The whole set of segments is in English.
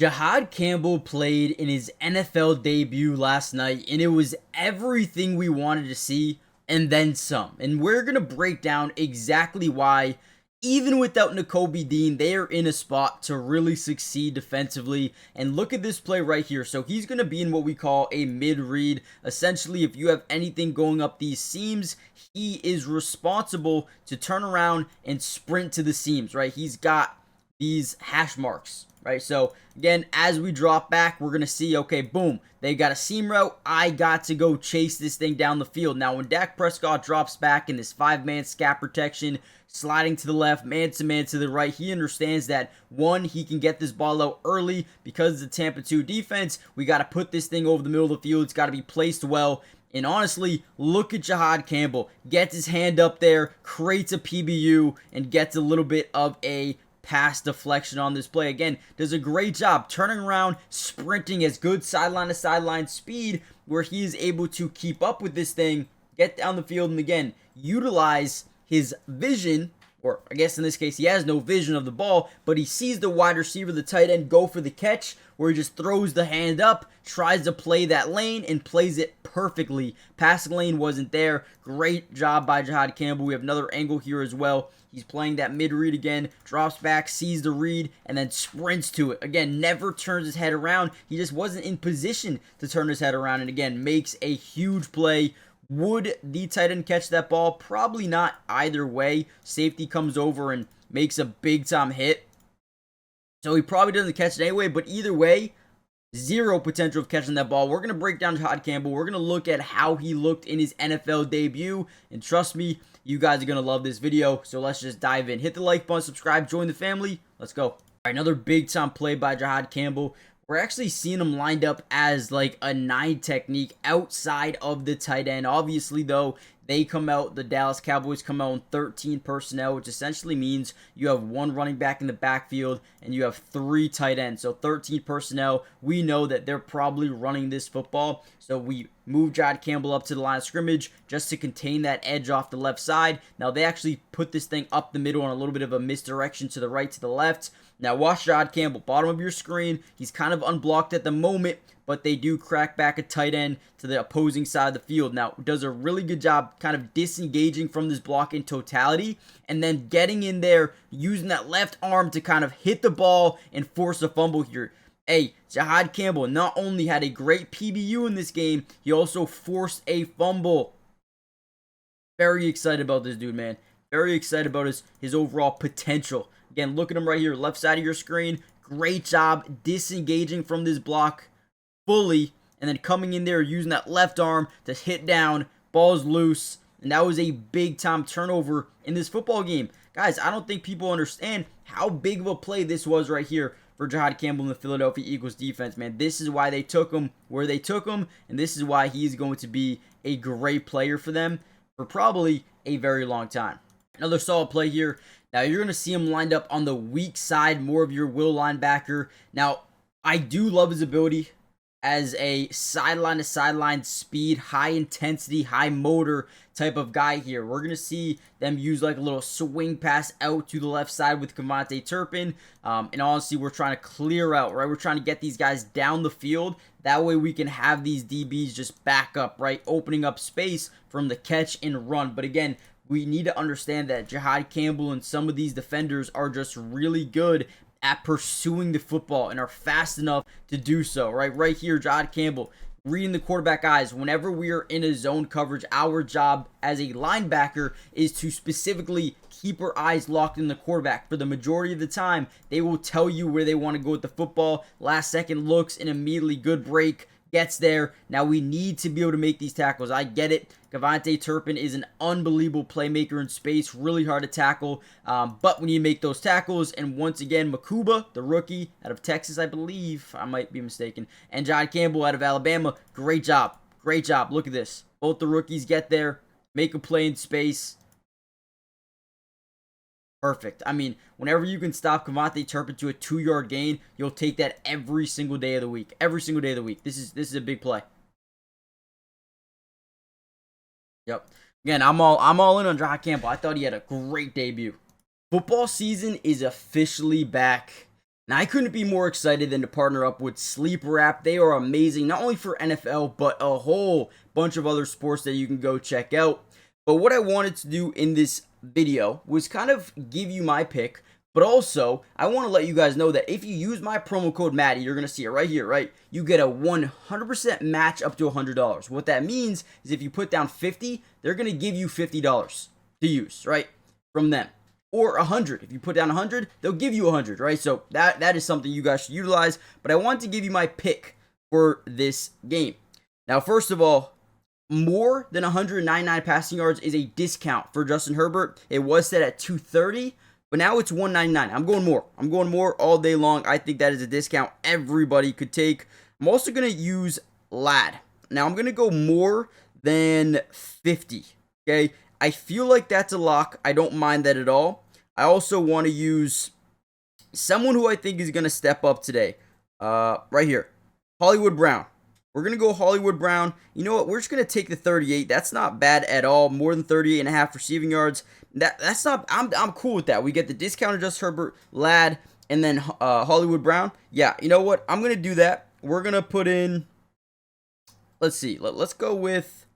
Jihaad Campbell played in his NFL debut last night, and it was everything we wanted to see and then some. And we're going to break down exactly why, even without Nakobe Dean, they are in a spot to really succeed defensively. And look at this play right here. So he's going to be in what we call a mid-read. Essentially, if you have anything going up these seams, he is responsible to turn around and sprint to the seams, right? He's got these hash marks, right? So again, as we drop back, we're going to see, okay, boom, they got a seam route. I got to go chase this thing down the field. Now, when Dak Prescott drops back in this 5-man scat protection, sliding to the left, man to the right, he understands that, one, he can get this ball out early because of the Tampa 2 defense. We got to put this thing over the middle of the field. It's got to be placed well. And honestly, look at Jihaad Campbell. Gets his hand up there, creates a PBU, and gets a little bit of a pass deflection on this play. Again, does a great job turning around, sprinting as good sideline to sideline speed where he is able to keep up with this thing, get down the field, and again, utilize his vision, or I guess in this case, he has no vision of the ball, but he sees the wide receiver, the tight end, go for the catch, where he just throws the hand up, tries to play that lane, and plays it perfectly. Passing lane wasn't there. Great job by Jihaad Campbell. We have another angle here as well. He's playing that mid-read again, drops back, sees the read, and then sprints to it. Again, never turns his head around. He just wasn't in position to turn his head around, and again, makes a huge play. Would the tight end catch that ball? Probably not either way. Safety comes over and makes a big-time hit. So he probably doesn't catch it anyway, but either way, zero potential of catching that ball. We're going to break down Jihaad Campbell. We're going to look at how he looked in his NFL debut. And trust me, you guys are going to love this video. So let's just dive in. Hit the like button, subscribe, join the family. Let's go. All right, another big-time play by Jihaad Campbell. We're actually seeing him lined up as like a 9 technique outside of the tight end. Obviously, though, they come out, the Dallas Cowboys come out in 13 personnel, which essentially means you have 1 running back in the backfield and you have 3 tight ends. So 13 personnel, we know that they're probably running this football. So we move Jihaad Campbell up to the line of scrimmage just to contain that edge off the left side. Now they actually put this thing up the middle on a little bit of a misdirection to the right, to the left. Now watch Jihaad Campbell, bottom of your screen. He's kind of unblocked at the moment, but they do crack back a tight end to the opposing side of the field. Now, does a really good job kind of disengaging from this block in totality and then getting in there, using that left arm to kind of hit the ball and force a fumble here. Hey, Jihaad Campbell not only had a great PBU in this game, he also forced a fumble. Very excited about this dude, man. Very excited about his overall potential. Again, look at him right here, left side of your screen. Great job disengaging from this block fully, and then coming in there using that left arm to hit down. Ball's loose, and that was a big-time turnover in this football game. Guys, I don't think people understand how big of a play this was right here for Jihaad Campbell in the Philadelphia Eagles defense, man. This is why they took him where they took him, and this is why he's going to be a great player for them for probably a very long time. Another solid play here. Now, you're going to see him lined up on the weak side, more of your will linebacker. Now, I do love his ability as a sideline-to-sideline speed, high-intensity, high-motor type of guy here. We're going to see them use like a little swing pass out to the left side with Cavante Turpin. And honestly, we're trying to clear out, right? We're trying to get these guys down the field. That way we can have these DBs just back up, right? Opening up space from the catch and run. But again, we need to understand that Jihaad Campbell and some of these defenders are just really good at pursuing the football and are fast enough to do so, right? Right here, Jihaad Campbell reading the quarterback eyes. Whenever we are in a zone coverage, our job as a linebacker is to specifically keep our eyes locked in the quarterback. For the majority of the time, they will tell you where they want to go with the football. Last second looks and immediately good break. Gets there. Now we need to be able to make these tackles. I get it. Cavante Turpin is an unbelievable playmaker in space. Really hard to tackle. But we need to make those tackles. And once again, Makuba, the rookie out of Texas, I believe. I might be mistaken. And Jihaad Campbell out of Alabama. Great job. Great job. Look at this. Both the rookies get there. Make a play in space. Perfect. I mean, whenever you can stop Cavante Turpin to a 2-yard gain, you'll take that every single day of the week. Every single day of the week. This is a big play. Yep. Again, I'm all in on Jihaad Campbell. I thought he had a great debut. Football season is officially back. Now, I couldn't be more excited than to partner up with Sleeper app. They are amazing, not only for NFL, but a whole bunch of other sports that you can go check out. But what I wanted to do in this video was kind of give you my pick, but also I want to let you guys know that if you use my promo code Maddie, you're going to see it right here, right? You get a 100% match up to $100. What that means is if you put down 50, they're going to give you $50 to use, right? From them. Or 100. If you put down 100, they'll give you 100, right? So that is something you guys should utilize. But I want to give you my pick for this game. Now, first of all, more than 199 passing yards is a discount for Justin Herbert. It was set at 230, but now it's 199. I'm going more. I'm going more all day long. I think that is a discount everybody could take. I'm also going to use Lad. Now, I'm going to go more than 50, okay? I feel like that's a lock. I don't mind that at all. I also want to use someone who I think is going to step up today. Right here. Hollywood Brown. We're going to go Hollywood Brown. You know what? We're just going to take the 38. That's not bad at all. More than 38 and a half receiving yards. That's not... I'm cool with that. We get the discounted Justin Herbert, Lad, and then Hollywood Brown. Yeah, you know what? I'm going to do that. We're going to put in... Let's see. Let's go with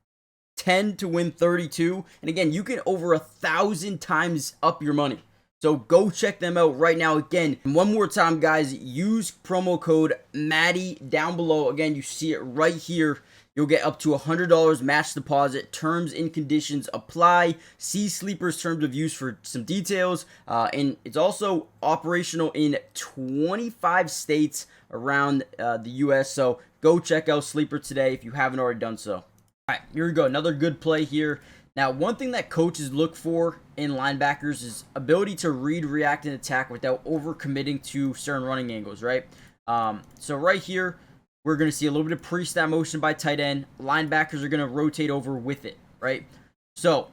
10 to win 32. And again, you can over 1,000 times up your money. So go check them out right now. Again, one more time, guys, use promo code Maddie down below. Again, you see it right here. You'll get up to $100 match deposit. Terms and conditions apply. See Sleeper's terms of use for some details. And it's also operational in 25 states around the U.S. So go check out Sleeper today if you haven't already done so. All right, here we go. Another good play here. Now, one thing that coaches look for in linebackers is ability to read, react, and attack without overcommitting to certain running angles, right? So right here, we're going to see a little bit of pre-snap motion by tight end. Linebackers are going to rotate over with it, right? So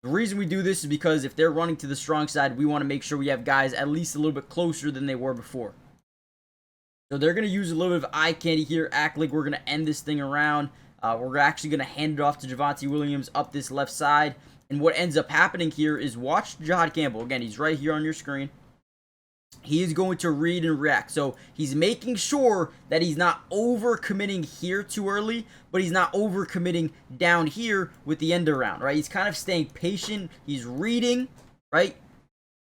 the reason we do this is because if they're running to the strong side, we want to make sure we have guys at least a little bit closer than they were before. So they're going to use a little bit of eye candy here, act like we're going to end this thing around. We're actually going to hand it off to Javonte Williams up this left side. And what ends up happening here is watch Jihaad Campbell. Again, he's right here on your screen. He is going to read and react. So he's making sure that he's not over-committing here too early, but he's not over-committing down here with the end around, right? He's kind of staying patient. He's reading, right?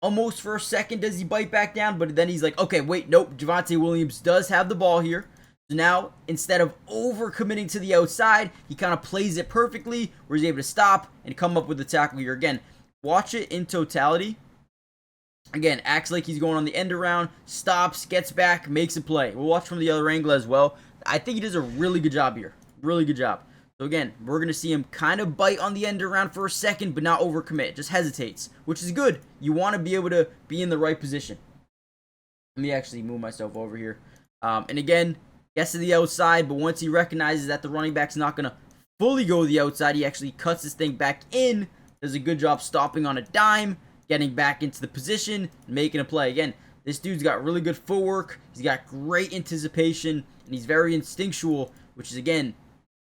Almost for a second does he bite back down, but then he's like, okay, wait, nope. Javonte Williams does have the ball here. So now, instead of over-committing to the outside, he kind of plays it perfectly, where he's able to stop and come up with the tackle here. Again, watch it in totality. Again, acts like he's going on the end around, stops, gets back, makes a play. We'll watch from the other angle as well. I think he does a really good job here. Really good job. So again, we're going to see him kind of bite on the end around for a second, but not overcommit. Just hesitates, which is good. You want to be able to be in the right position. Let me actually move myself over here. And again, gets to the outside, but once he recognizes that the running back's not going to fully go to the outside, he actually cuts this thing back in. Does a good job stopping on a dime, getting back into the position, and making a play. Again, this dude's got really good footwork. He's got great anticipation, and he's very instinctual, which is, again,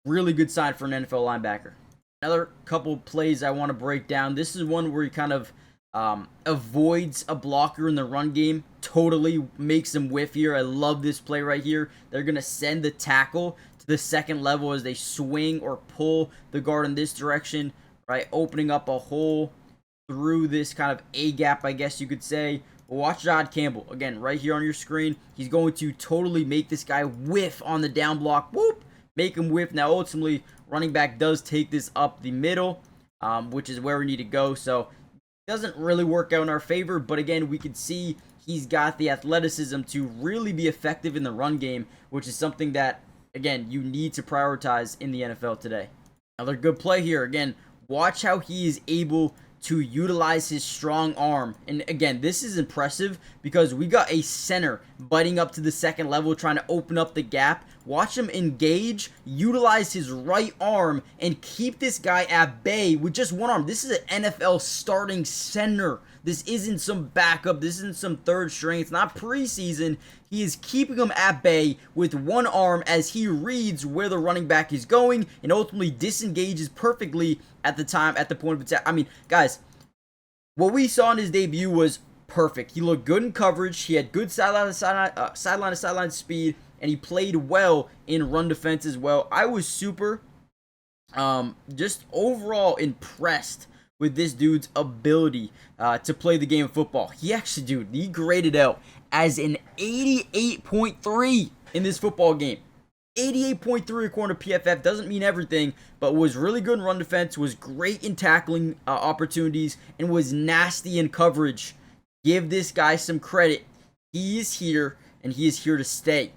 really good sign for an NFL linebacker. Another couple plays I want to break down. This is one where he kind of avoids a blocker in the run game. Totally makes him whiff here. I love this play right here. They're going to send the tackle to the second level as they swing or pull the guard in this direction, right? Opening up a hole through this kind of A-gap, I guess you could say. But watch Jihaad Campbell. Again, right here on your screen. He's going to totally make this guy whiff on the down block. Whoop! Make him whiff. Now, ultimately, running back does take this up the middle, which is where we need to go. So, doesn't really work out in our favor, but again, we can see he's got the athleticism to really be effective in the run game, which is something that, again, you need to prioritize in the NFL today. Another good play here. Again, watch how he is able to utilize his strong arm. And again, this is impressive because we got a center biting up to the second level, trying to open up the gap. Watch him engage, utilize his right arm, and keep this guy at bay with just one arm. This is an NFL starting center. This isn't some backup. This isn't some third string. It's not preseason. He is keeping him at bay with one arm as he reads where the running back is going and ultimately disengages perfectly at the point of attack. I mean, guys, what we saw in his debut was perfect. He looked good in coverage. He had good sideline-to-sideline speed, and he played well in run defense as well. I was super just overall impressed with this dude's ability to play the game of football. He actually, dude, he graded out as an 88.3 in this football game. 88.3 according to PFF. Doesn't mean everything, but was really good in run defense, was great in tackling opportunities, and was nasty in coverage. Give this guy some credit. He is here, and he is here to stay.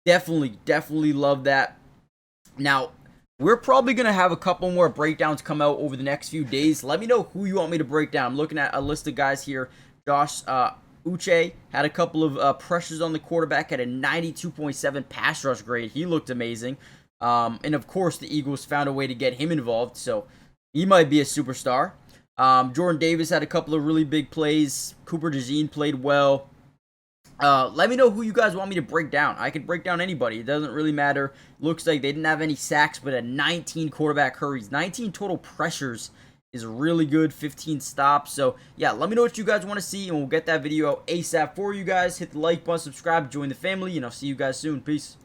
Definitely love that. Now, we're probably going to have a couple more breakdowns come out over the next few days. Let me know who you want me to break down. I'm looking at a list of guys here. Josh Uche had a couple of pressures on the quarterback, had a 92.7 pass rush grade. He looked amazing. And, of course, the Eagles found a way to get him involved, so he might be a superstar. Jordan Davis had a couple of really big plays. Cooper DeJean played well. Let me know who you guys want me to break down. I could break down anybody. It doesn't really matter. Looks like they didn't have any sacks, but had 19 quarterback hurries. 19 total pressures is really good. 15 stops. So, yeah, let me know what you guys want to see, and we'll get that video out ASAP for you guys. Hit the like button, subscribe, join the family, and I'll see you guys soon. Peace.